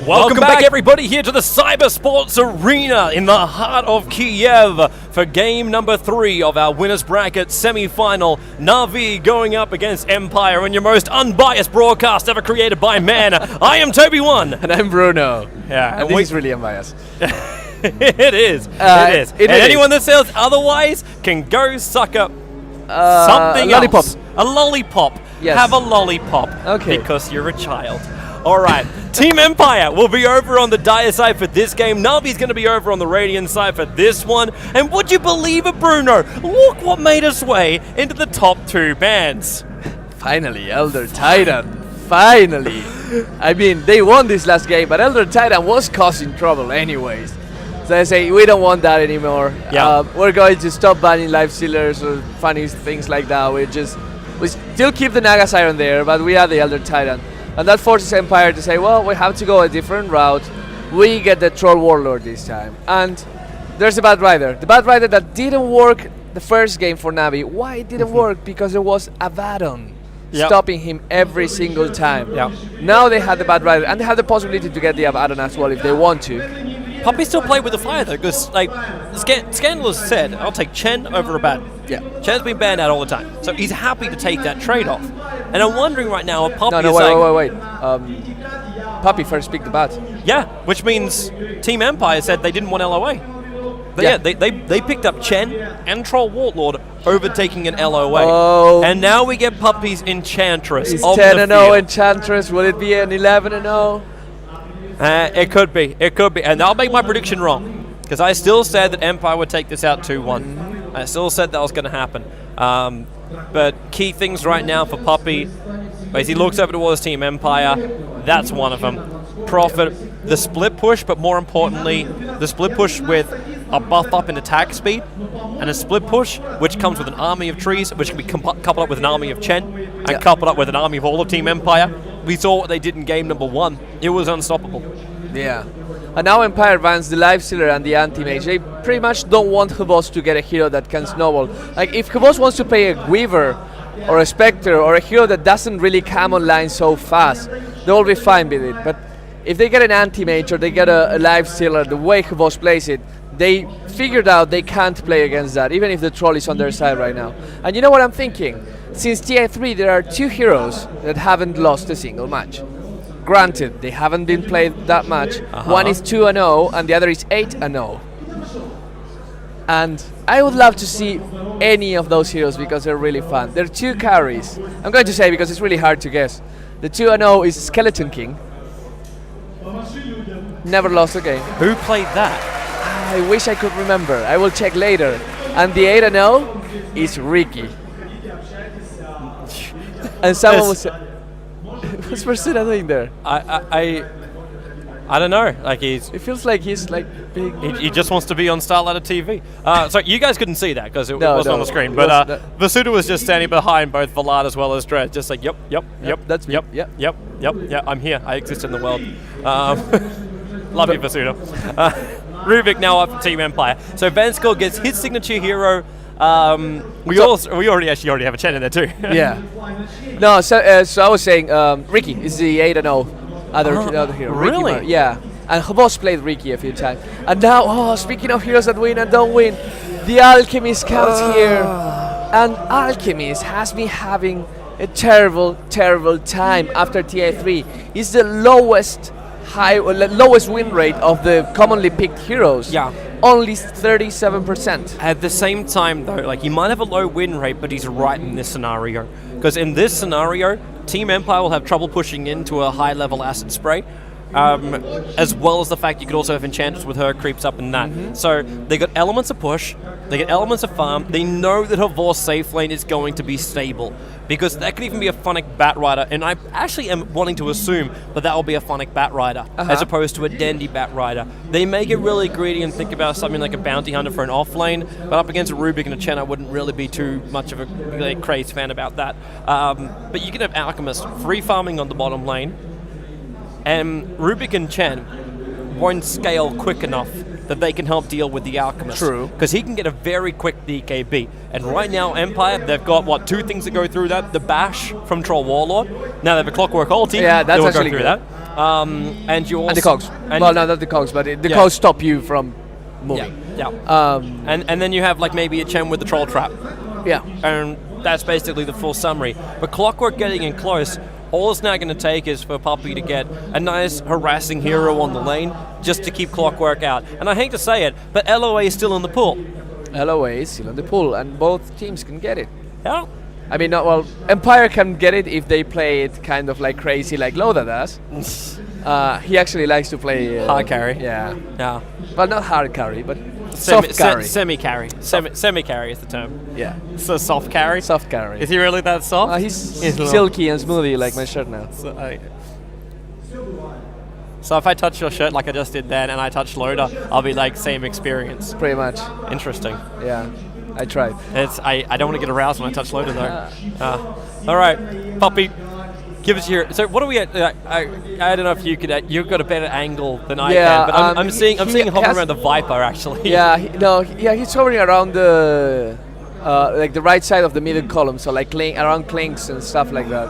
Welcome back, everybody, here to the Cyber Sports Arena in the heart of Kiev for game number 3 of our winners bracket semi-final. Na'Vi going up against Empire in your most unbiased broadcast ever created by man. I am Tobi 1. And I'm Bruno. Yeah, and this is really unbiased. It is. And anyone that says otherwise can go suck up something lollipop. else. A lollipop. Yes. Have a lollipop. Okay. Because you're a child. All right, Team Empire will be over on the Dire side for this game. Na'Vi's going to be over on the Radiant side for this one. And would you believe it, Bruno? Look what made its way into the top 2 bands. Finally, Elder Titan. Finally. I mean, they won this last game, but Elder Titan was causing trouble anyways. So they say, we don't want that anymore. Yeah. We're going to stop banning life stealers or funny things like that. We still keep the Naga Siren there, but we are the Elder Titan. And that forces Empire to say, well, we have to go a different route. We get the Troll Warlord this time. And there's a Bad Rider. The Bad Rider that didn't work the first game for Na'Vi. Why it didn't work? Because there was Abaddon stopping him every single time. Now they had the Bad Rider, and they have the possibility to get the Abaddon as well if they want to. Puppy still played with the fire though, because like Scandal has said, I'll take Chen over Abaddon. Yeah. Chen's been banned out all the time, so he's happy to take that trade-off. And I'm wondering right now if Puppy is wait. Puppy first picked the bat. Yeah, which means Team Empire said they didn't want LOA. They picked up Chen and Troll Warlord overtaking an LOA. Oh. And now we get Puppy's Enchantress. It's 10-0 Enchantress. Will it be an 11-0? It could be. And I'll make my prediction wrong, because I still said that Empire would take this out 2-1. I still said that was going to happen. But key things right now for Puppy, as he looks over towards Team Empire, that's one of them. Prophet, the split push, but more importantly, the split push with a buff up in attack speed, and a split push which comes with an army of trees, which can be coupled up with an army of Chen, and coupled up with an army of all of Team Empire. We saw what they did in game number 1. It was unstoppable. Yeah. And now Empire bans the Lifestealer and the Anti-Mage. They pretty much don't want Hubos to get a hero that can snowball. Like, if Hubos wants to play a Weaver or a Spectre or a hero that doesn't really come online so fast, they will be fine with it. But if they get an Anti-Mage or they get a Lifestealer, the way Hubos plays it, they figured out they can't play against that, even if the Troll is on their side right now. And you know what I'm thinking? Since TI3, there are 2 heroes that haven't lost a single match. Granted, they haven't been played that much. One is 2-0 and the other is 8-0. And I would love to see any of those heroes because they're really fun. They're 2 carries. I'm going to say because it's really hard to guess. The 2-0 is Skeleton King. Never lost a game. Who played that? I wish I could remember. I will check later. And the 8-0 is Ricky. And someone was... What's Persona doing there? I don't know. Like it feels like he's like big. He just wants to be on StarLadder TV. So you guys couldn't see that because it wasn't on the screen. But Vasuda was just standing behind both Vlad as well as Dredd, just like yep. That's me. Yep. I'm here. I exist in the world. Love you, Vasuda. Rubik now up for Team Empire. So Vanskor gets his signature hero. We already have a Chen in there too. Yeah. No, so I was saying Ricky is the 8-0 other hero. Really? Ricky, yeah. And Hubos played Ricky a few times. And now, speaking of heroes that win and don't win, the Alchemist comes here. And Alchemist has been having a terrible time after TI3. He's the lowest win rate of the commonly picked heroes. Yeah. Only 37%. At the same time, though, like he might have a low win rate, but he's right in this scenario. Because in this scenario, Team Empire will have trouble pushing into a high-level acid spray, as well as the fact you could also have Enchantress with her creeps up in that. So they got elements of push, they get elements of farm. They know that Havor's safe lane is going to be stable, because that could even be a Phonic Bat Rider, and I actually am wanting to assume that will be a Phonic Bat Rider as opposed to a Dandy Bat Rider. They may get really greedy and think about something like a Bounty Hunter for an off lane, but up against a Rubik and a Chen, I wouldn't really be too much of a crazy fan about that. But you can have Alchemist free farming on the bottom lane, and Rubik and Chen won't scale quick enough that they can help deal with the Alchemist. True. Because he can get a very quick DKB. And right now, Empire, they've got, 2 things to go through that. The Bash from Troll Warlord. Now they have a Clockwork ulti. Yeah, that's they will actually go through good. that. And you also... And the cogs. And Well, no, not the cogs, but the Yeah. cogs stop you from moving. Yeah. And then you have like maybe a Chen with the troll trap. Yeah. And that's basically the full summary. But Clockwork getting in close, all it's now going to take is for Puppey to get a nice harassing hero on the lane just to keep Clockwork out. And I hate to say it, but LOA is still in the pool. LOA is still in the pool, and both teams can get it. Yeah. I mean, Empire can get it if they play it kind of like crazy, like Loda does. He actually likes to play Hard carry. Yeah. Yeah. Well, not hard carry, but soft carry. Semi-carry. Semi-carry is the term. Yeah. So soft carry? Soft carry. Is he really that soft? He's silky and smoothie like my shirt now. So if I touch your shirt like I just did then and I touch Loda, I'll be like same experience. Pretty much. Interesting. Yeah. I tried. I don't want to get aroused when I touch Loda though. All right, Puppey. Give us your. So what are we at? I don't know if you could. You've got a better angle than I can, but I'm seeing him hovering around the Viper actually. Yeah, he's hovering around the like the right side of the middle column, so like around Clinks and stuff like that.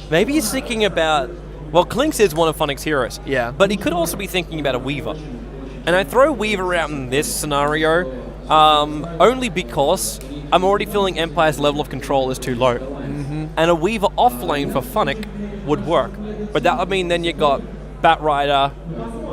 Maybe he's thinking about. Well, Clinks is one of Funnick's heroes. Yeah. But he could also be thinking about a Weaver, and I throw Weaver out in this scenario only because I'm already feeling Empire's level of control is too low. And a Weaver off lane for Funnick would work. But that would mean then you got Bat Rider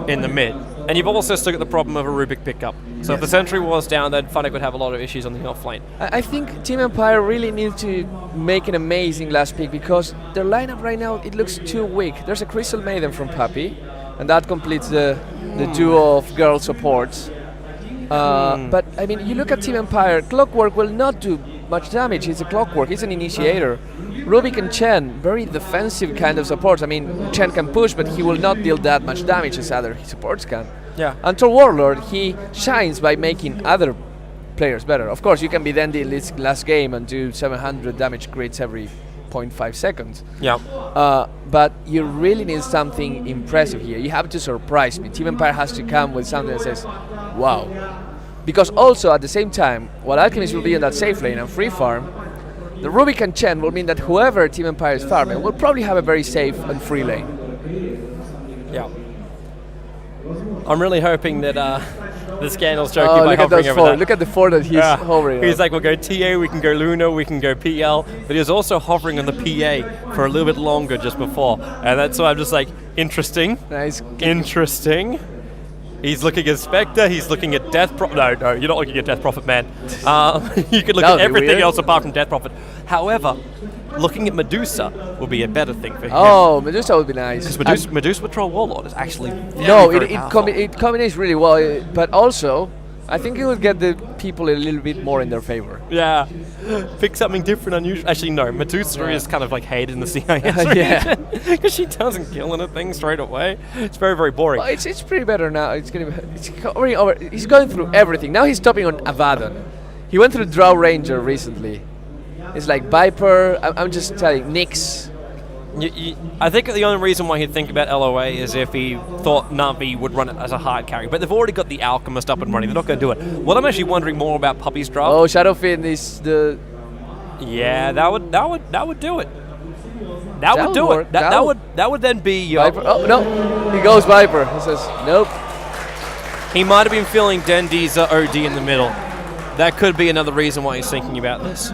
in the mid. And you've also still got the problem of a Rubik pickup. So if the Sentry was down, then Funnick would have a lot of issues on the off lane. I think Team Empire really needs to make an amazing last pick because their lineup right now, it looks too weak. There's a Crystal Maiden from Puppey, and that completes the duo of girl supports. But I mean, you look at Team Empire, Clockwork will not do much damage. It's a Clockwork, he's an initiator. Rubik and Chen, very defensive kind of supports. I mean, Chen can push, but he will not deal that much damage as other supports can. Yeah. And Troll Warlord, he shines by making other players better. Of course, you can be Dandy this last game and do 700 damage crits every 0.5 seconds. Yeah. But you really need something impressive here. You have to surprise me. Team Empire has to come with something that says, wow. Because also, at the same time, while Alchemist will be in that safe lane and free farm, the Rubik and Chen will mean that whoever Team Empire is farming will probably have a very safe and free lane. Yeah. I'm really hoping that the Scandal's joking by look at hovering those over four. that. Look at the four that he's hovering He's on. like, we'll go TA, we can go Luna, we can go PL, but he's also hovering on the PA for a little bit longer just before. And that's why I'm just like, interesting. Nice. Interesting. He's looking at Spectre, he's looking at Death Prophet. No, you're not looking at Death Prophet, man. You could look at everything else apart from Death Prophet. However, looking at Medusa would be a better thing for him. Oh, Medusa would be nice. Because Medusa with Troll Warlord is actually it powerful. combines really well, but also I think it would get the people a little bit more in their favor. Yeah. Pick something different, unusual. Actually, no. Medusa is kind of like hated in the CIS Yeah. because she doesn't kill anything straight away. It's very, very boring. Well, it's pretty better now. It's covering over. He's going through everything. Now he's stopping on Abaddon. He went through Drow Ranger recently. It's like Viper. I'm just telling Nyx. I think the only reason why he'd think about LOA is if he thought Navi would run it as a hard carry. But they've already got the Alchemist up and running. They're not going to do it. What I'm actually wondering more about Puppey's draft. Oh, Shadowfin is the. Yeah, that would do it. That would do work. it. That would then be. Viper. Oh no, he goes Viper. He says nope. He might have been feeling Dendy's OD in the middle. That could be another reason why he's thinking about this.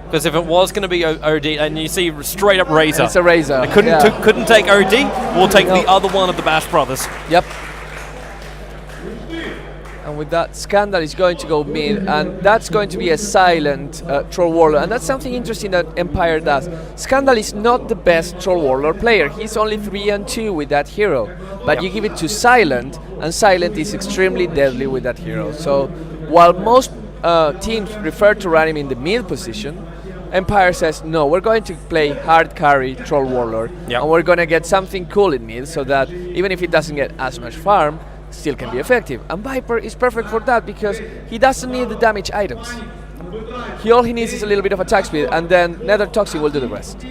Because if it was going to be OD, and you see straight up Razor. It's a Razor. I couldn't take OD, we'll take the other one of the Bash Brothers. Yep. And with that, Scandal is going to go mid, and that's going to be a silent Troll Warlord. And that's something interesting that Empire does. Scandal is not the best Troll Warlord player. He's only 3-2 with that hero. But you give it to Silent, and Silent is extremely deadly with that hero. So while most teams prefer to run him in the mid position, Empire says, no, we're going to play hard carry Troll Warlord, and we're going to get something cool in mid so that even if it doesn't get as much farm, still can be effective. And Viper is perfect for that because he doesn't need the damage items. All he needs is a little bit of attack speed, and then Nether Toxic will do the rest.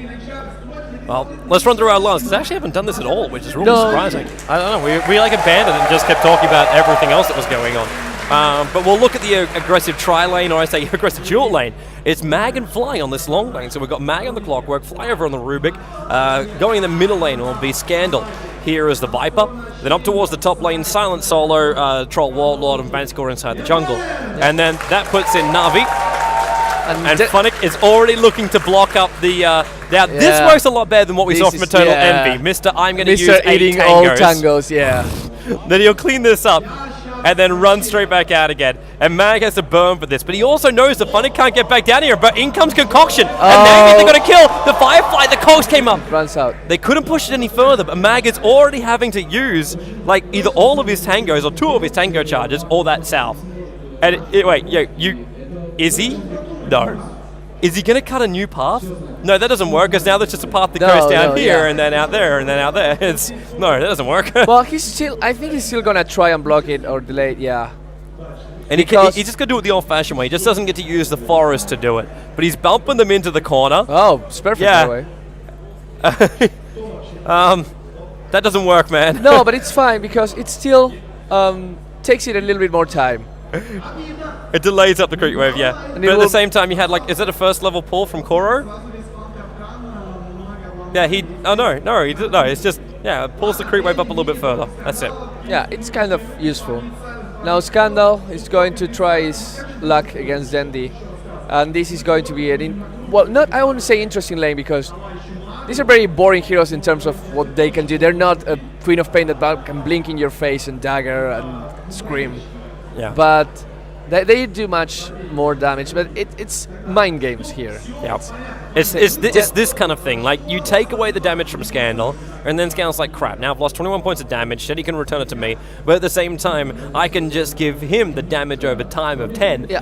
Well, let's run through our lines, because I actually haven't done this at all, which is really No. surprising. I don't know, we like abandoned and just kept talking about everything else that was going on. But we'll look at the aggressive tri-lane, or I say aggressive dual lane. It's Mag and Fly on this long lane. So we've got Mag on the Clockwork, Fly over on the Rubik. Going in the middle lane will be Scandal. Here is the Viper. Then up towards the top lane, Silent Solo, Troll Warlord, and Vanscore inside the jungle. And then that puts in Na'Vi. And Funnick is already looking to block up the... now, this works a lot better than what we saw from Eternal Envy. Mr. I'm going to use 8 eating tangos. all tangos, yeah. Then he'll clean this up and then run straight back out again. And Mag has to burn for this, but he also knows that Funnick can't get back down here, but in comes Concoction. And now they're going to kill the Firefly. The Cogs came up. Runs out. They couldn't push it any further, but Mag is already having to use like either all of his tangos or 2 of his tango charges or that south. And wait, is he? No. Is he going to cut a new path? No, that doesn't work, because now there's just a path that goes down here and then out there and then out there. No, that doesn't work. Well, I think he's still going to try and block it or delay it, yeah. And he's just going to do it the old-fashioned way. He just doesn't get to use the forest to do it. But he's bumping them into the corner. Oh, it's perfect that way. That doesn't work, man. No, but it's fine, because it still takes it a little bit more time. It delays up the creep wave, yeah. And but at the same time, you had is it a first level pull from Koro? Yeah, no, it's just, it pulls the creep wave up a little bit further. That's it. Yeah, it's kind of useful. Now Scandal is going to try his luck against Dandy. And this is going to be I wouldn't say interesting lane, because these are very boring heroes in terms of what they can do. They're not a Queen of Pain that can blink in your face and dagger and scream. Yeah. But they do much more damage. But it's mind games here. Yeah. It's this kind of thing. Like, you take away the damage from Scandal, and then Scandal's like, crap, now I've lost 21 points of damage, said he can return it to me, but at the same time, I can just give him the damage over time of 10. Yeah.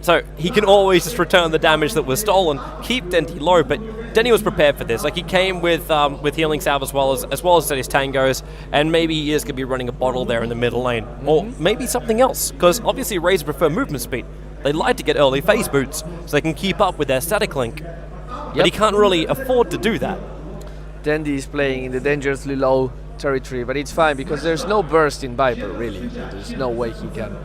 So he can always just return the damage that was stolen, keep Denty low, but Denny was prepared for this. Like, he came with Healing Salve as well as his tangos, and maybe he is going to be running a bottle there in the middle lane. Or maybe something else, because obviously Razor prefer movement speed. They like to get early phase boots, so they can keep up with their static link. But he can't really afford to do that. Dendy is playing in the dangerously low territory, but it's fine, because there's no burst in Viper, really. There's no way he can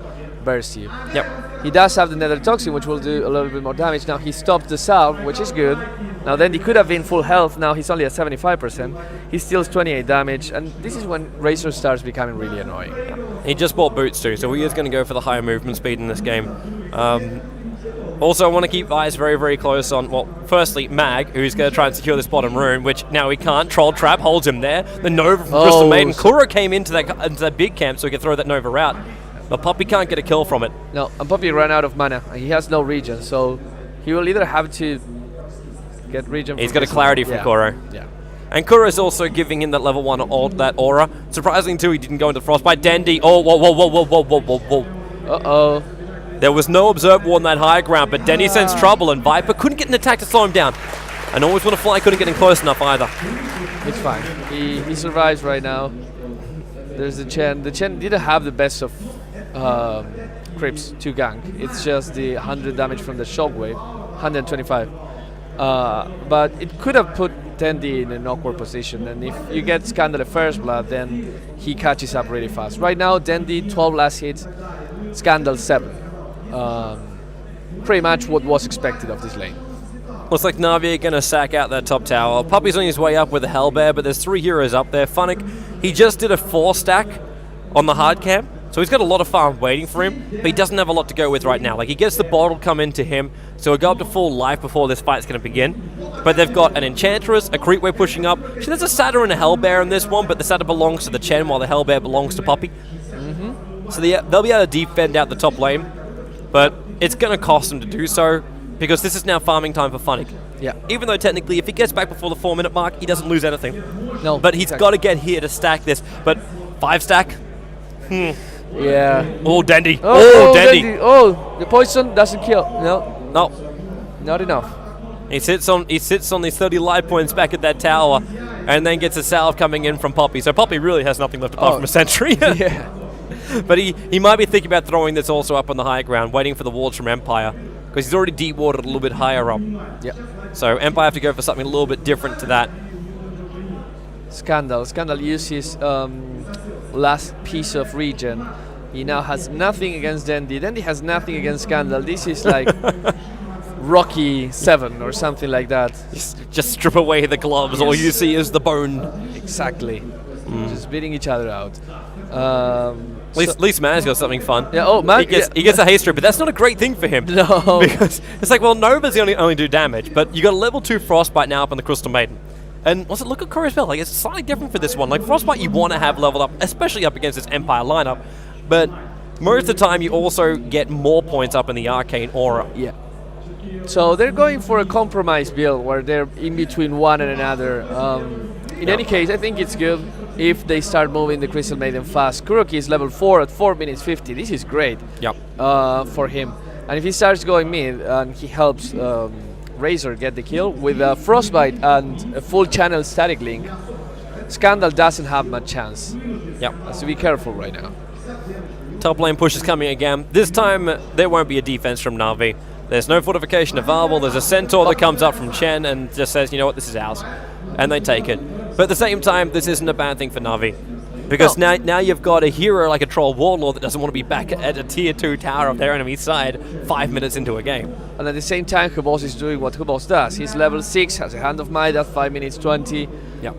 burst you. Yep. He does have the Nether Toxin, which will do a little bit more damage. Now he stopped the salve, which is good. Now then he could have been full health. Now he's only at 75%. He steals 28 damage, and this is when Razor starts becoming really annoying. He just bought boots too, so he is going to go for the higher movement speed in this game. Also, I want to keep eyes very, very close on, well, firstly, Mag, who's going to try and secure this bottom rune, which now he can't. Troll Trap holds him there. The Nova from Crystal Maiden. Kuro came into that big camp so he could throw that Nova out. But Puppy can't get a kill from it. No, and Puppy ran out of mana. He has no regen, so he will either have to get regen. He's got a clarity from Kuro. Yeah. And Kuro is also giving him that level 1 that aura. Surprisingly, too, he didn't go into Frostbite. Dandy. Oh, whoa. Uh-oh. There was no Observer on that high ground, but Dandy sends trouble, and Viper couldn't get an attack to slow him down. And Always Wanna Fly couldn't get in close enough either. It's fine. He survives right now. There's the Chen. The Chen didn't have the best of creeps to gank. It's just the 100 damage from the shockwave, 125. But it could have put Dandy in an awkward position, and if you get Scandal at first blood, then he catches up really fast. Right now, Dandy 12 last hits, Scandal 7. Pretty much what was expected of this lane. Looks like Na'Vi are going to sack out that top tower. Puppy's on his way up with the Hellbear, but there's 3 heroes up there. Funnick, he just did a 4 stack on the hard camp, so he's got a lot of farm waiting for him, but he doesn't have a lot to go with right now. Like, he gets the bottle come into him, so he'll go up to full life before this fight's going to begin. But they've got an Enchantress, a Creepway pushing up. So there's a Satyr and a Hellbear in this one, but the Satyr belongs to the Chen while the Hellbear belongs to Puppy. So they'll be able to defend out the top lane, but it's going to cost them to do so, because this is now farming time for Funnick. Yeah. Even though technically, if he gets back before the 4-minute mark, he doesn't lose anything. No. But he's got to get here to stack this. But 5 stack? Yeah. Oh, Dandy. Dandy. Oh, the poison doesn't kill. No. Not enough. He sits on these 30 life points back at that tower, and then gets a salve coming in from Poppy. So Poppy really has nothing left apart from a sentry. Yeah. But he might be thinking about throwing this also up on the high ground, waiting for the wards from Empire, because he's already dewatered a little bit higher up. Yeah. So Empire have to go for something a little bit different to that. Scandal uses last piece of regen He now has nothing against Dendi. Dendi has nothing against Scandal. This is like Rocky 7 or something like that. Just strip away the gloves, all you see is the bone. Exactly. Just beating each other out. At least Man's got something fun. Yeah, oh, Man, he gets a haste strip, but that's not a great thing for him. No. Because it's like, well, Nova's only do damage, but you got a level 2 Frostbite now up on the Crystal Maiden. And also, look at Kuro's spell. Like, it's slightly different for this one. Like, Frostbite you want to have leveled up, especially up against this Empire lineup. But most of the time, you also get more points up in the Arcane Aura. Yeah. So they're going for a compromise build where they're in between one and another. In any case, I think it's good if they start moving the Crystal Maiden fast. Kuroki is level 4 at 4 minutes 50. This is great for him. And if he starts going mid and he helps Razor get the kill with Frostbite and a full channel static link, Scandal doesn't have much chance. So be careful right now. Top lane push is coming again. This time, there won't be a defense from Na'Vi. There's no fortification available. There's a Centaur that comes up from Chen and just says, you know what, this is ours. And they take it. But at the same time, this isn't a bad thing for Na'Vi. Because now you've got a hero like a Troll Warlord that doesn't want to be back at a tier 2 tower of their enemy's side 5 minutes into a game. And at the same time, Hubos is doing what Hubos does. He's level 6, has a Hand of Might at 5 minutes 20,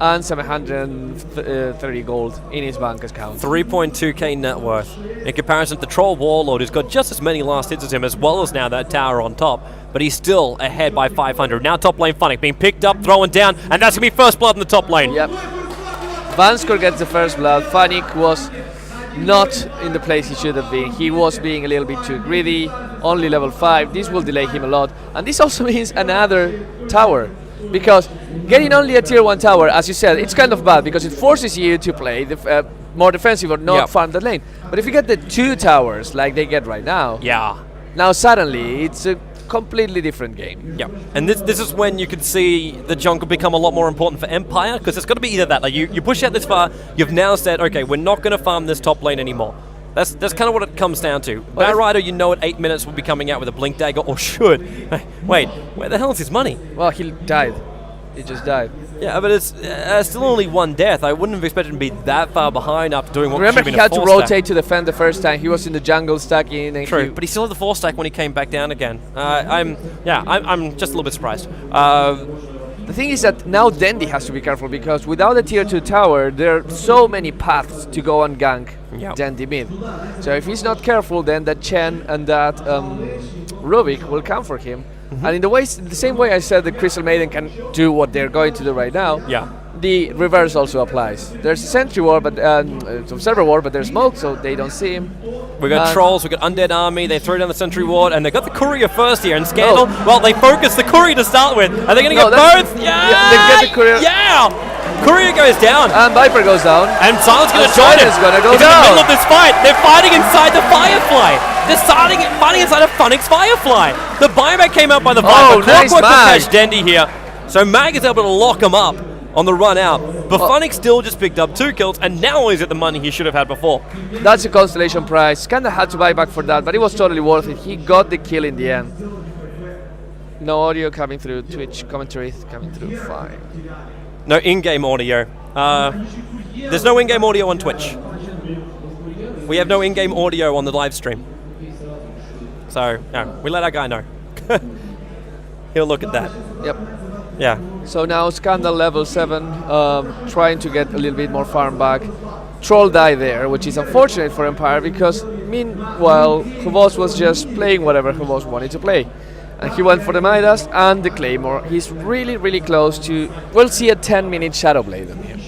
and 730 gold in his bank account. 3.2k net worth. In comparison to Troll Warlord, who's got just as many last hits as him, as well as now that tower on top. But he's still ahead by 500. Now top lane Funnick being picked up, thrown down, and that's going to be first blood in the top lane. Yep. Vanskor gets the first blood. Funnick was not in the place he should have been. He was being a little bit too greedy, only level 5. This will delay him a lot. And this also means another tower. Because getting only a tier 1 tower, as you said, it's kind of bad because it forces you to play the more defensive or not farm the lane. But if you get the 2 towers like they get right now, now suddenly it's a completely different game. And this is when you can see the jungle become a lot more important for Empire, because it's got to be either that, like you push out this far, you've now said, okay, we're not going to farm this top lane anymore. That's kind of what it comes down to. Bat Rider, you know, at 8 minutes will be coming out with a Blink Dagger, or should. Wait, where the hell is his money? Well, he died. He just died. Yeah, but it's still only 1 death. I wouldn't have expected him to be that far behind after doing what Remember, should he have had been to a 4 rotate stack. to defend the first time. He was in the jungle stacking. And True, but he still had the 4 stack when he came back down again. I'm just a little bit surprised. The thing is that now Dendi has to be careful because without a tier 2 tower, there are so many paths to go and gank Dendi mid. So if he's not careful, then that Chen and that Rubik will come for him. And in the same way I said the Crystal Maiden can do what they're going to do right now, the reverse also applies. There's a sentry ward, but observer ward, but there's smoke, so they don't see him. We got trolls, we got undead army. They throw down the sentry ward, and they got the courier first here. And Scandal, well, they focus the courier to start with. Are they going to get both? They get the courier. Courier goes down. And Viper goes down. And Silent's going to join him. He's in the middle of this fight. They're fighting inside the Firefly. They're fighting inside of Funnick's Firefly. The buyback came out by the Viper. Nice Clockwork will Mag. catch Dendi here. So Mag is able to lock him up on the run out. But Funnick still just picked up 2 kills, and now he's at the money he should have had before. That's a constellation prize. Kinda had to buy back for that, but it was totally worth it. He got the kill in the end. No audio coming through. Twitch commentary coming through. Fine. No in-game audio. There's no in-game audio on Twitch. We have no in-game audio on the live stream. So, we let our guy know. He'll look at that. Yep. Yeah. So now Scandal level 7, trying to get a little bit more farm back. Troll died there, which is unfortunate for Empire because meanwhile Hubos was just playing whatever Hubos wanted to play. And he went for the Midas and the Claymore. He's really, really close to... We'll see a 10-minute Shadow Blade on him.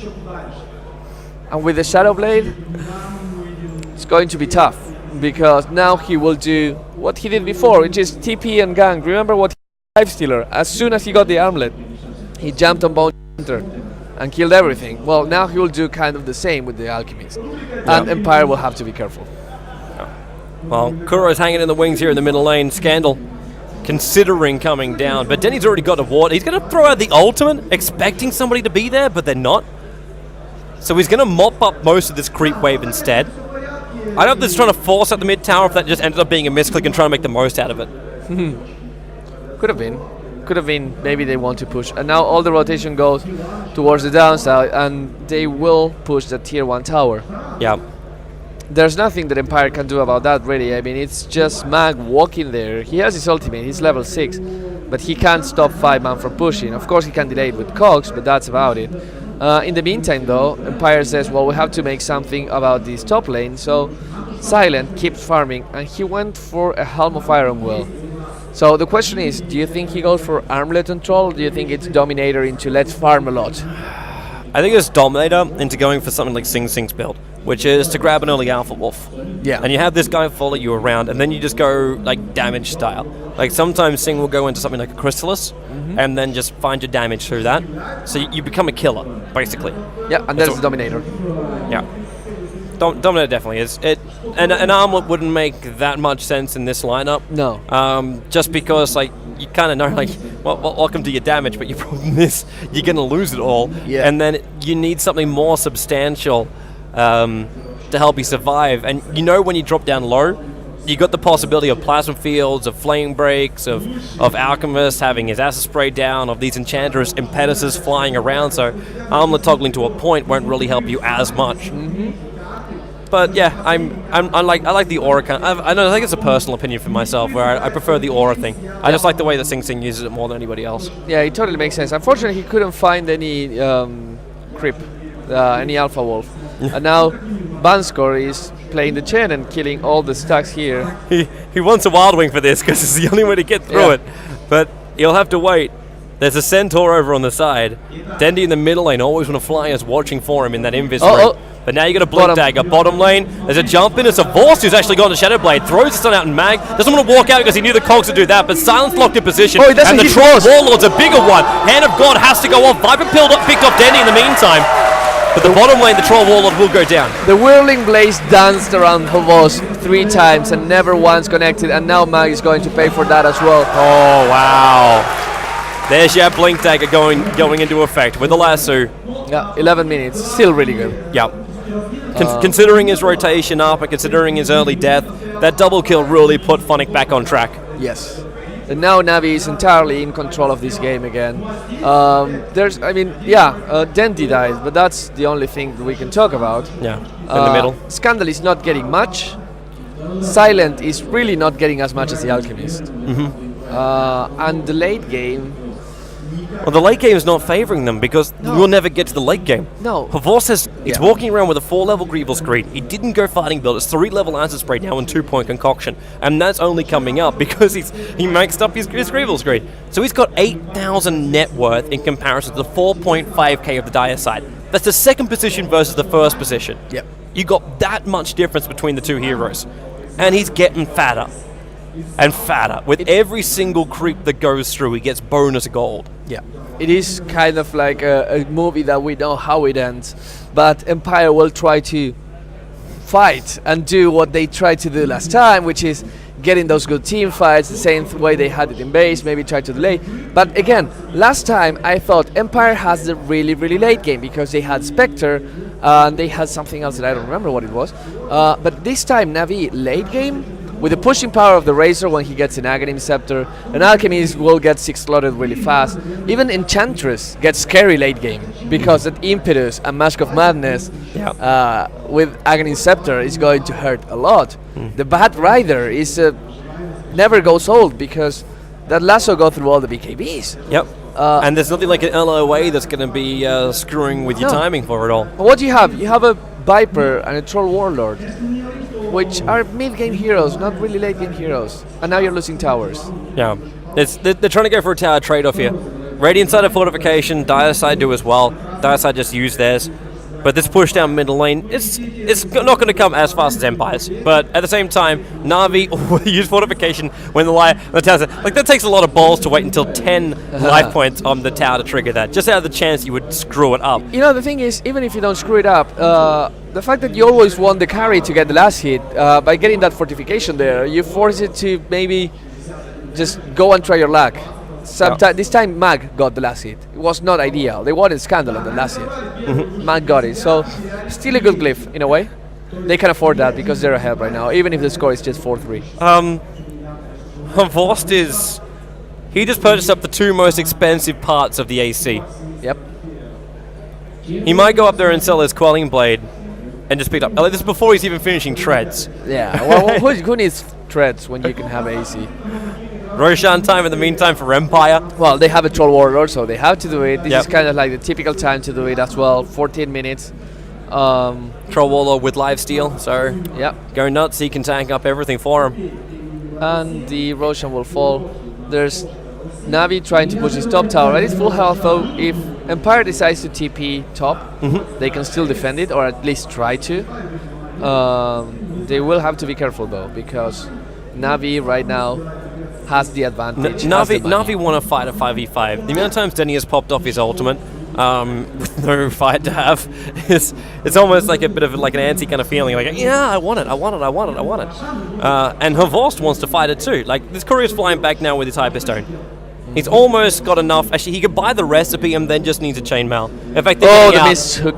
And with the Shadow Blade, it's going to be tough. Because now he will do what he did before, which is TP and gank. Remember what he did with Lifestealer? As soon as he got the armlet, he jumped on Bone Hunter and killed everything. Well, now he will do kind of the same with the Alchemist. And Empire will have to be careful. Well, Kuro's hanging in the wings here in the middle lane. Scandal considering coming down, but Denny's already got a ward. He's going to throw out the ultimate, expecting somebody to be there, but they're not. So he's going to mop up most of this creep wave instead. I don't know if this is trying to force at the mid tower, if that just ended up being a misclick and trying to make the most out of it. Could have been. Could have been. Maybe they want to push. And now all the rotation goes towards the downside, and they will push the tier 1 tower. Yeah. there's nothing that Empire can do about that, really. I mean, it's just Mag walking there. He has his ultimate, he's level 6, but he can't stop 5-man from pushing. Of course, he can delay it with Cogs, but that's about it. In the meantime, though, Empire says, well, we have to make something about this top lane, so Silent keeps farming, and he went for a Helm of Iron Will. So the question is, do you think he goes for Armlet and Troll, or do you think it's Dominator into let's farm a lot? I think it's Dominator into going for something like Sing Sing's build, which is to grab an early Alpha Wolf. Yeah. And you have this guy follow you around, and then you just go like damage style. Like sometimes Sing will go into something like a Chrysalis, and then just find your damage through that. So you become a killer, basically. Yeah, and there's the Dominator. Yeah. Dominator definitely is. And an Armlet wouldn't make that much sense in this lineup. No. Just because like you kind of know like, well, welcome to your damage, but your problem is you're going to lose it all. Yeah. And then you need something more substantial to help you survive. And you know when you drop down low, you got the possibility of Plasma Fields, of Flame Breaks, of Alchemist having his Acid Spray down, of these Enchantress Impetuses flying around, so Armlet toggling to a point won't really help you as much. But yeah, I like the aura kind. I think it's a personal opinion for myself where I prefer the aura thing. I just like the way that Sing Sing uses it more than anybody else. Yeah, it totally makes sense. Unfortunately, he couldn't find any creep, any Alpha Wolf, and now Banskor is playing the Chen and killing all the stacks here. He wants a Wild Wing for this because it's the only way to get through it, but he'll have to wait. There's a Centaur over on the side. Dendi in the middle lane always when a fly is watching for him in that invis room. But now you got a Blink Dagger. Bottom lane, there's a jump in. It's a Vorst who's actually gone to Shadow Blade. Throws the stun out in Mag. Doesn't want to walk out because he knew the Cogs would do that. But Silence locked in position. And the Troll Warlord's a bigger one. Hand of God has to go off. Viper picked off Dendi in the meantime. But the bottom lane, the Troll Warlord will go down. The Whirling Blaze danced around Havos 3 times and never once connected. And now Mag is going to pay for that as well. Oh, wow. There's your Blink Dagger going into effect with the lasso. Yeah, 11 minutes. Still really good. Yep. Considering his rotation up and considering his early death, that double kill really put Phonic back on track. Yes. And now Navi is entirely in control of this game again. Dendi died, but that's the only thing that we can talk about. Yeah, in the middle. Scandal is not getting much. Silent is really not getting as much as the Alchemist. And the late game... Well, the late game is not favoring them because we'll never get to the late game. No. Havor says he's walking around with a 4-level Greeble Screed. He didn't go fighting build. It's 3-level Acid Spray now and 2-point Concoction. And that's only coming up because he maxed up his Greeble Screed. So he's got 8,000 net worth in comparison to the 4.5k of the Dire side. That's the second position versus the first position. Yep. You got that much difference between the two heroes. And he's getting fatter. And fatter. With every single creep that goes through, he gets bonus gold. Yeah. It is kind of like a movie that we know how it ends, but Empire will try to fight and do what they tried to do last time, which is getting those good team fights the same way they had it in base, maybe try to delay. But again, last time I thought Empire has the really, really late game because they had Spectre and they had something else that I don't remember what it was. But this time Navi late game, with the pushing power of the Razor when he gets an Aghanim Scepter, an Alchemist will get 6-slotted really fast. Even Enchantress gets scary late game because that Impetus and Mask of Madness with Aghanim Scepter is going to hurt a lot. The Bat Rider is never goes old because that lasso go through all the BKBs. Yep. And there's nothing like an LOA that's going to be screwing with your timing for it all. What do you have? You have a Viper and a Troll Warlord, which are mid-game heroes, not really late-game heroes. And now you're losing towers. Yeah. They're trying to go for a tower trade-off here. Radiant side of Fortification, Dire side do as well. Dire side just use theirs. But this push down middle lane, it's not going to come as fast as Empire's. But at the same time, Na'Vi will use Fortification when the tower... Like, that takes a lot of balls to wait until 10 life points on the tower to trigger that. Just out of the chance you would screw it up. You know, the thing is, even if you don't screw it up, the fact that you always want the carry to get the last hit, by getting that Fortification there, you force it to maybe just go and try your luck. This time Mag got the last hit. It was not ideal. They wanted Scandal on the last hit. Mag got it. So still a good glyph in a way. They can afford that because they're ahead right now, even if the score is just 4-3. Vorst is... He just purchased up the 2 most expensive parts of the AC. Yep. He might go up there and sell his Quelling Blade, and just picked up. Like, this is before he's even finishing treads. Yeah, well, who needs treads when you can have AC? Roshan time in the meantime for Empire. Well, they have a Troll Warlord, so they have to do it. This Yep. is kind of like the typical time to do it as well, 14 minutes. Troll Warlord with lifesteal, so Yeah, go nuts. He can tank up everything for him. and the Roshan will fall. There's Navi trying to push his top tower. It is full health though. If Empire decides to TP top, they can still defend it, or at least try to. They will have to be careful though, because Navi right now has the advantage. Navi want to fight a 5v5. The amount of times Denny has popped off his ultimate with no fight to have, it's almost like a bit of like an anti kind of feeling. Like, yeah, I want it. And Havost wants to fight it too. Like, this courier's flying back now with his Hyperstone. He's almost got enough. Actually, he could buy the recipe and then just needs a chainmail. In fact, the miss hook.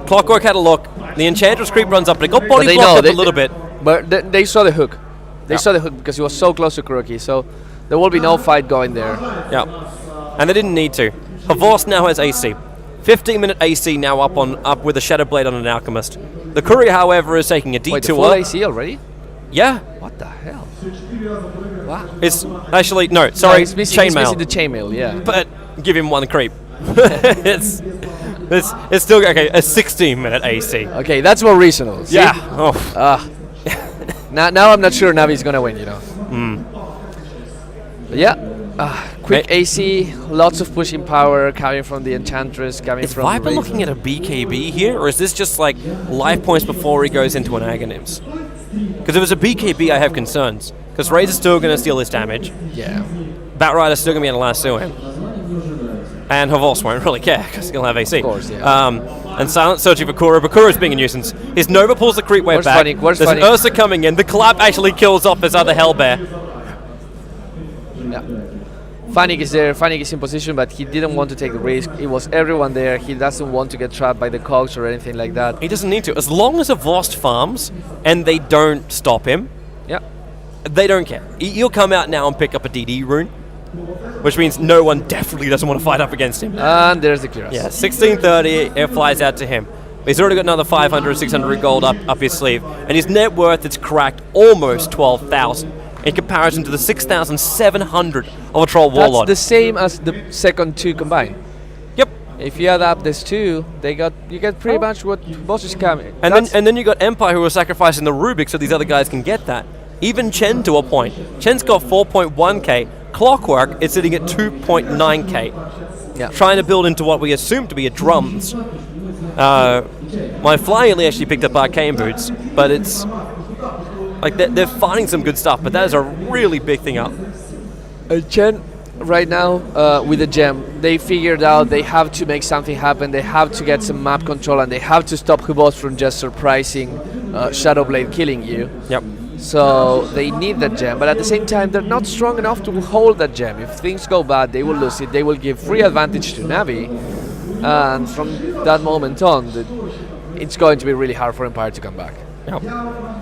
Clockwork had a look. The Enchantress creep runs up, but it got body blocked up a little bit. But they saw the hook. They saw the hook because he was so close to Kuroki. So there will be no fight going there. Yeah, and they didn't need to. Havost now has AC. 15-minute AC now up with a Shadow Blade on an Alchemist. The Courier, however, is taking a detour. Wait, the full AC already? Yeah. What the hell? Wow. It's actually no. Sorry, he's missing the chainmail. Yeah. But give him one creep. it's still okay. A 16-minute AC. Okay, that's more reasonable. See? Yeah. Oh. Now I'm not sure Navi's gonna win. But yeah. Quick AC, lots of pushing power coming from the Enchantress, coming Is from Viper the looking at a BKB here, or is this just like life points before he goes into an Aghanims? Because if it's a BKB, I have concerns. Because Razor's still going to steal his damage. Yeah. Batrider's still going to be able to lasso him. And Havost won't really care, because he'll have AC. Of course, yeah. And Silence searching for Kuro, but Kuro's being a nuisance. His Nova pulls the creep wave back. Where's There's an Ursa coming in. The collab actually kills off his other Hellbear. Yeah. Fanik is there. Fanik is in position, but he didn't want to take the risk. It was everyone there. He doesn't want to get trapped by the cogs or anything like that. He doesn't need to. As long as Havost farms and they don't stop him, Yeah. they don't care. He'll come out now and pick up a DD rune, which means no one definitely doesn't want to fight up against him. And there's the Kiras. Yeah, 1630, it flies out to him. He's already got another 500, 600 gold up his sleeve, and his net worth is cracked almost 12,000 in comparison to the 6,700 of a Troll Warlord. That's the same as the second two combined. Yep. If you add up these two, you get pretty much what boss is coming. And then you got Empire, who are sacrificing the Rubik so these other guys can get that. Even Chen to a point. Chen's got 4.1k. Clockwork is sitting at 2.9k. Yeah. Trying to build into what we assume to be a drums. My Fly only actually picked up Arcane Boots, but it's like they're finding some good stuff, but that is a really big thing up. Chen, right now, with the gem, they figured out they have to make something happen. They have to get some map control, and they have to stop Hubos from just surprising Shadowblade killing you. Yep. So they need that gem, but at the same time, they're not strong enough to hold that gem. If things go bad, they will lose it. They will give free advantage to Navi, and from that moment on, it's going to be really hard for Empire to come back. Yep.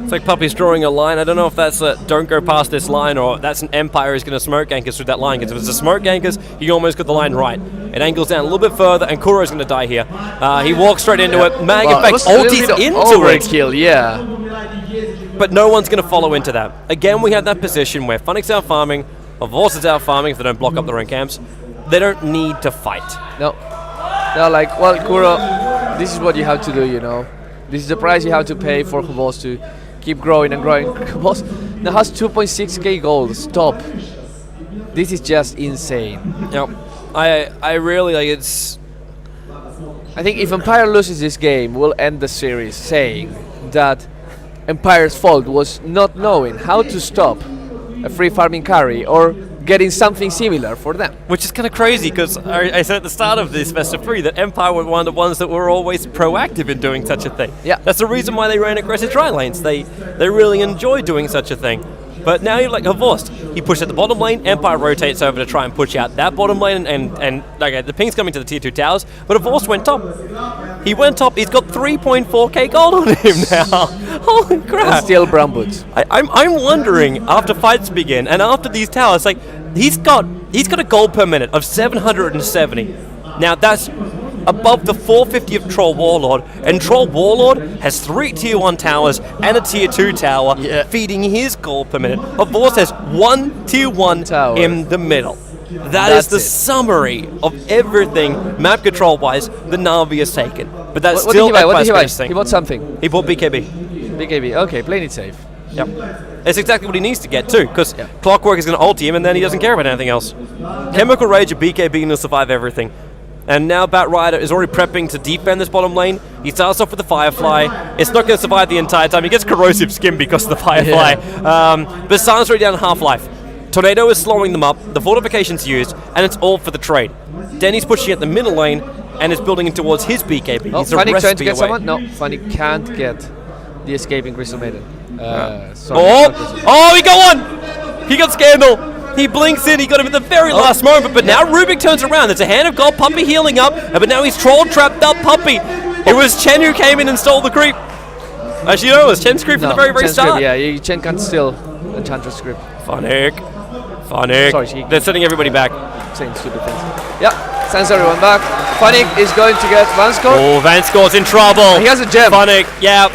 It's like Puppy's drawing a line. I don't know if that's a don't go past this line, or that's an Empire who's going to smoke anchors through that line, because if it's a smoke anchors, you almost got the line right. It angles down a little bit further, and Kuro's going to die here. He walks straight into it. Mag, in fact, ulties into it. Overkill, yeah. But no one's going to follow into that. Again, we have that position where Funnick's out farming, Havost is out farming if they don't block up their own camps. They don't need to fight. No. They're like, well, Kuro, this is what you have to do, you know. This is the price you have to pay for Havost to keep growing and growing. Havost now has 2.6k gold. Stop. This is just insane. Yep. I really like it's. I think if Empire loses this game, we'll end the series saying that Empire's fault was not knowing how to stop a free farming carry or getting something similar for them. Which is kind of crazy, because I said at the start of this Best of 3 that Empire were one of the ones that were always proactive in doing such a thing. Yeah. That's the reason why they ran aggressive dry lanes. They really enjoy doing such a thing. But now you're like Havost. He pushed at the bottom lane, Empire rotates over to try and push out that bottom lane, and okay, the ping's coming to the tier 2 towers, but Havost went top. He went top, he's got 3.4k gold on him now. Holy crap. And still brown boots. I'm wondering, after fights begin, and after these towers, like, he's got a gold per minute of 770. Now that's above the 450 of Troll Warlord, and Troll Warlord has 3 tier 1 towers and a tier 2 tower feeding his gold per minute. Havors has 1 tier 1 tower in the middle. That's the summary of everything map control wise the Na'Vi has taken. But that's what still did he buy? What did he buy? thing. He bought something. He bought BKB. BKB, okay, playing it safe. Yep. It's exactly what he needs to get too, because Clockwork is going to ulti him and then he doesn't care about anything else. Chemical Rage of BKB and he'll survive everything. And now Batrider is already prepping to defend this bottom lane. He starts off with the Firefly. It's not going to survive the entire time. He gets Corrosive Skin because of the Firefly. But Silence already down half-life. Tornado is slowing them up, the fortification's used, and it's all for the trade. Denny's pushing at the middle lane and is building in towards his BKB. Oh, Funny trying to get someone? No, Funny can't get the escaping Crystal Maiden. Oh, he got one! He got Scandal! He blinks in, he got him at the very last moment, but now Rubik turns around. There's a Hand of Gold, Puppy healing up, but now he's troll trapped up Puppy. It was Chen who came in and stole the creep. Actually, no, it was Chen's creep from the very, very start. Script, yeah, Chen can't steal Enchantress script. Funnick. Sorry, they're setting everybody back. Saying stupid things. Yeah, sends everyone back. Funnick is going to get Vanscore. Oh, Vanscore's in trouble. He has a gem. Funnick, yeah.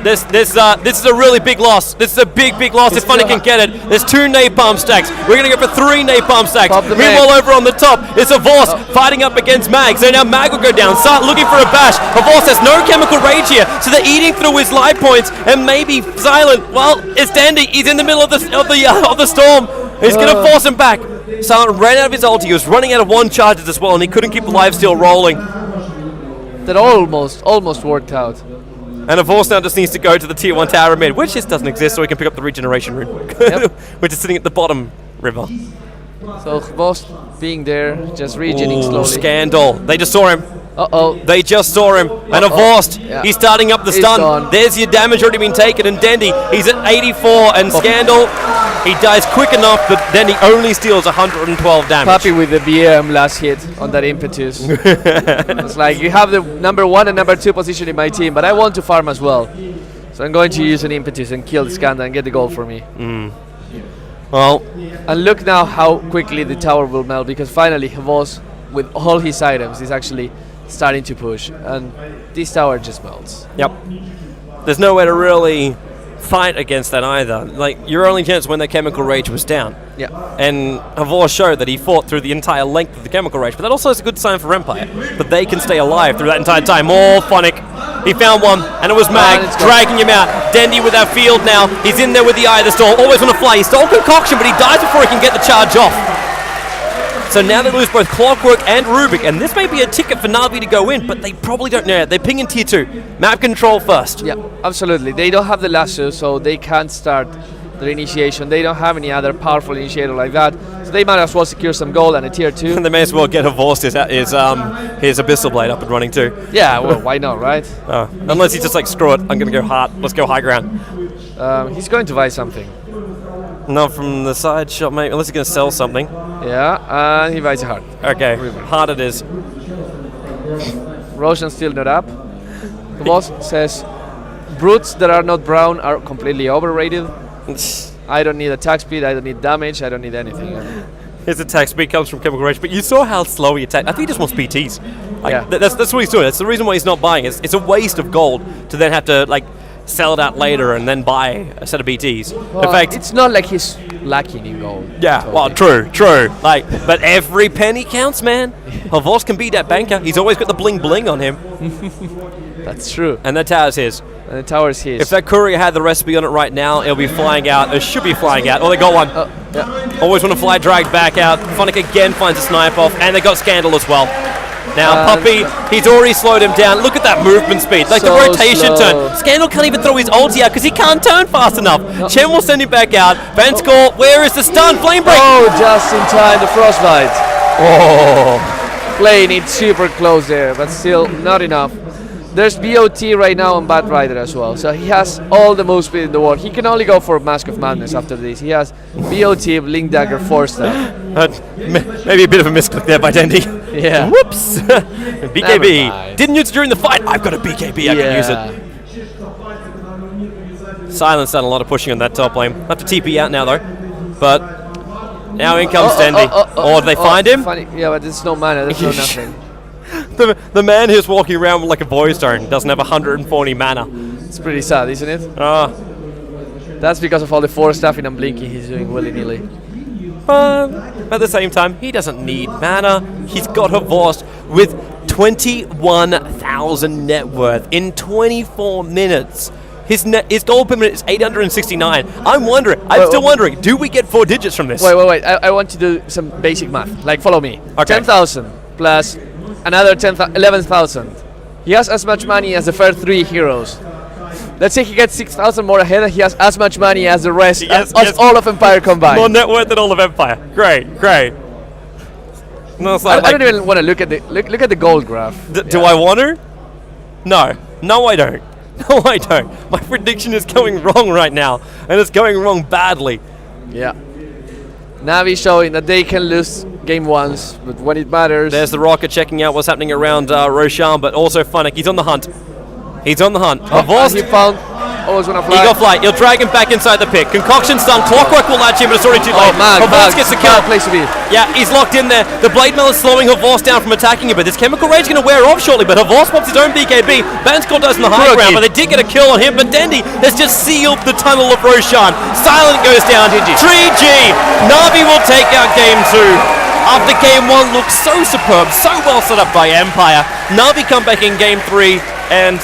This is a really big loss. This is a big loss if Funnick can get it. There's 2 napalm stacks. We're going to go for 3 napalm stacks. Meanwhile, over on the top, it's Havors fighting up against Mag. So now Mag will go down. Start looking for a bash. Havors has no chemical rage here, so they're eating through his life points. And maybe Silent. Well, it's Dandy. He's in the middle of the storm. He's going to force him back. Silent ran out of his ulti. He was running out of 1 charges as well, and he couldn't keep the lifesteal rolling. That almost worked out. And Havors now just needs to go to the tier 1 tower mid, which just doesn't exist, so he can pick up the regeneration rune, which is sitting at the bottom river. So Havors being there, just regening slowly. Scandal. They just saw him. They just saw him. And Havors, he's starting up the stun. Gone. There's your damage already been taken, and Dendy, he's at 84, and Scandal, he dies quick enough, but then he only steals 112 damage. Puppy with the BM last hit on that impetus. It's like, you have the number 1 and number 2 position in my team, but I want to farm as well. So I'm going to use an impetus and kill the Skanda and get the gold for me. Well, and look now how quickly the tower will melt, because finally Havors, with all his items, is actually starting to push, and this tower just melts. Yep. There's no way to really fight against that either. Like, your only chance when that chemical rage was down. Yeah. And Havors showed that he fought through the entire length of the chemical rage, but that also is a good sign for Empire, that they can stay alive through that entire time. Oh, Funnick. He found one, and it was Mag dragging him out. Dendy with that field now. He's in there with the Eye of the Storm. Always on the fly. He stole Concoction, but he dies before he can get the charge off. So now they lose both Clockwork and Rubik, and this may be a ticket for Na'Vi to go in, but they probably don't know. They're pinging tier 2. Map control first. Yeah, absolutely. They don't have the lasso, so they can't start their initiation. They don't have any other powerful initiator like that, so they might as well secure some gold and a tier 2. And they may as well get Havors his Abyssal Blade up and running too. Yeah, well, why not, right? Unless he's just like, screw it, I'm going to go hard. Let's go high ground. He's going to buy something. Not from the side shop, mate, unless he's going to sell something. Yeah, and he buys a heart. Okay, heart it is. Roshan's still not up. The boss says, brutes that are not brown are completely overrated. I don't need attack speed, I don't need damage, I don't need anything. His attack speed comes from chemical rage, but you saw how slow he attacked. I think he just wants BTs. Like, that's what he's doing. That's the reason why he's not buying it. It's a waste of gold to then have to like sell it out later and then buy a set of BTs. Well, in fact, it's not like he's lacking in gold. Yeah, well, true. Like, but every penny counts, man. Havors can be that banker. He's always got the bling bling on him. That's true. And the tower's his. And the tower's his. If that courier had the recipe on it right now, it'll be flying out. It should be flying out. Oh, they got one. Yeah. Always want to fly drag back out. Funnick again finds a snipe off, and they got Scandal as well. Now, Puppy, he's already slowed him down. Look at that movement speed. Like, so the rotation turn. Scandal can't even throw his ulti out because he can't turn fast enough. Chen will send him back out. Vanscore, where is the stun? Flame break. Oh, just in time, the frostbite. Oh. Playing it super close there, but still not enough. There's BOT right now on Batrider as well, so he has all the move speed in the world. He can only go for Mask of Madness after this. He has BOT, Blink Dagger, 4-star. Maybe a bit of a misclick there by Dendy. Yeah. Whoops. BKB. Didn't use it during the fight. I've got a BKB. I can use it. Silence done a lot of pushing on that top lane. Have to TP out now though. But now in comes Dendy. Or do they find him? Yeah, but there's no mana. There's no nothing. the man who's walking around with like a void stone doesn't have 140 mana. It's pretty sad, isn't it? That's because of all the 4 stuff in Unblinking he's doing willy-nilly. But at the same time, he doesn't need mana. He's got Havost with 21,000 net worth in 24 minutes. His gold per minute is 869. I'm still wondering, do we get 4 digits from this? Wait. I want to do some basic math. Like, follow me. Okay. 10,000 plus another 11,000. He has as much money as the first 3 heroes. Let's say he gets 6,000 more ahead, and he has as much money as the rest, as all of Empire combined. More net worth than all of Empire. Great. No, it's I don't even want to look at the gold graph. Do I want to? No, I don't. No, I don't. My prediction is going wrong right now, and it's going wrong badly. Yeah. Navi showing that they can lose game once, but when it matters... There's the Rocket checking out what's happening around Roshan, but also Funnick. He's on the hunt. He found... Always want to fly. Eagle Flight. He'll drag him back inside the pit. Concoction's done. Clockwork will latch him, but it's already too late. Oh, man. Havost gets the kill. Place to be. Yeah, he's locked in there. The Blade Mail is slowing Havost down from attacking him, but this Chemical Rage is going to wear off shortly, but Havost pops his own BKB. Banscore does in the high ground, but they did get a kill on him, but Dendi has just sealed the tunnel of Roshan. Silent goes down. 3G. Na'Vi will take out game 2. After game 1 looked so superb, so well set up by Empire. Na'Vi come back in game 3 and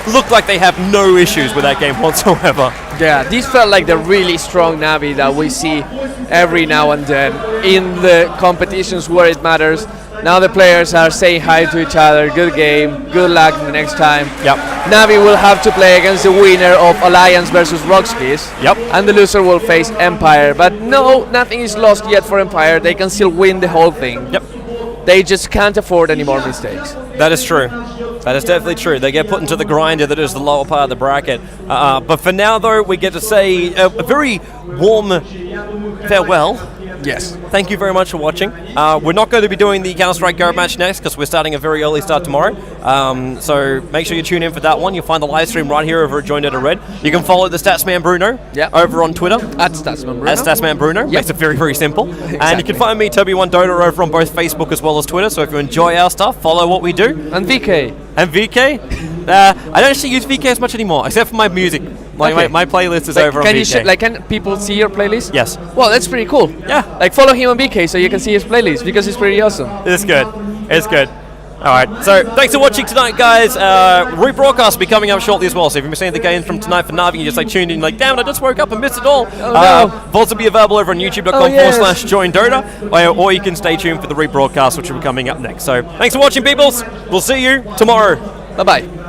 look like they have no issues with that game whatsoever. Yeah, these felt like the really strong Na'Vi that we see every now and then in the competitions where it matters. Now the players are saying hi to each other. Good game, good luck the next time. Yep. Na'Vi will have to play against the winner of Alliance versus Rockskis. Yep. And the loser will face Empire. But no, nothing is lost yet for Empire. They can still win the whole thing. Yep. They just can't afford any more mistakes. That is true. That is definitely true. They get put into the grinder that is the lower part of the bracket. But for now, though, we get to say a very warm farewell. Yes. Thank you very much for watching. We're not going to be doing the Counter-Strike Go match next because we're starting a very early start tomorrow. So make sure you tune in for that one. You'll find the live stream right here over at Join Dota Red. You can follow the Statsman Bruno over on Twitter. At Statsman Bruno. At Statsman Bruno. Makes it very, very simple. Exactly. And you can find me, Tobi1Dota, over on both Facebook as well as Twitter. So if you enjoy our stuff, follow what we do. And VK. And VK? I don't actually use VK as much anymore, except for my music. My playlist is over on VK. Can people see your playlist? Yes. Well, that's pretty cool. Yeah. Like, follow him on VK so you can see his playlist, because it's pretty awesome. It's good. It's good. Alright, so thanks for watching tonight, guys. Rebroadcast will be coming up shortly as well, so if you've been seeing the games from tonight for Na'Vi, you just tuned in damn it, I just woke up and missed it all. VODs will be available over on youtube.com/joindota, or you can stay tuned for the rebroadcast, which will be coming up next. So thanks for watching, peoples. We'll see you tomorrow. Bye-bye.